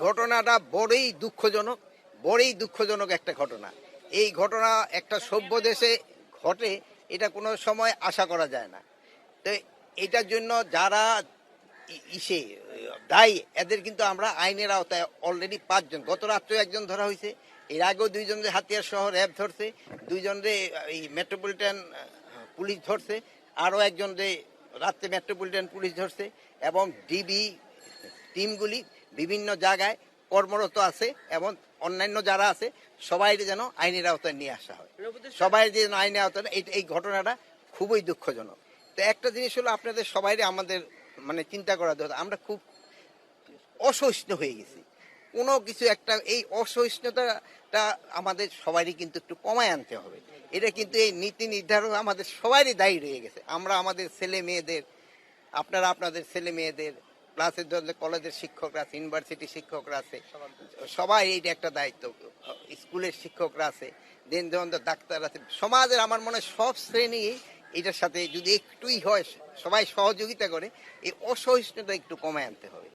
ঘটনাটা বড়ই দুঃখজনক একটা ঘটনা। এই ঘটনা একটা সভ্য দেশে ঘটে, এটা কোনো সময় আশা করা যায় না। তো এটার জন্য যারা ইসে দায়ী, এদের কিন্তু আমরা আইনের আওতায় অলরেডি 5 জন, গত রাত্রে একজন ধরা হয়েছে, এর আগেও 2 জনকে হাতিয়ার সহ র্যাব ধরছে, 2 জনরে এই মেট্রোপলিটন পুলিশ ধরছে, আরও একজনরে রাত্রে মেট্রোপলিটন পুলিশ ধরছে, এবং ডিবি টিমগুলি বিভিন্ন জায়গায় কর্মরত আছে, এবং অন্যান্য যারা আছে সবাই যেন আইনের আওতায় নিয়ে আসা হয়, সবাই যেন আইনের আওতায়। এই ঘটনাটা খুবই দুঃখজনক। তো একটা জিনিস হলো, আপনাদের সবাই আমাদের মানে চিন্তা করা দরকার, আমরা খুব অসহিষ্ণু হয়ে গেছি কোনো কিছু একটা। এই অসহিষ্ণুতাটা আমাদের সবারই কিন্তু একটু কমায় আনতে হবে। এটা কিন্তু এই নীতি নির্ধারণ আমাদের সবারই দায়ী রয়ে গেছে। আমরা আমাদের ছেলে মেয়েদের, আপনারা আপনাদের ছেলে মেয়েদের, ক্লাসের কলেজের শিক্ষকরা আছে, ইউনিভার্সিটির শিক্ষকরা আছে, সবাই এইটা একটা দায়িত্ব, স্কুলের শিক্ষকরা আছে, দেন ডাক্তার আছে, সমাজের আমার মনে হয় সব শ্রেণী এটার সাথে যদি একটুই হয়, সবাই সহযোগিতা করে, এই অসহিষ্ণুতা একটু কমায় আনতে হবে।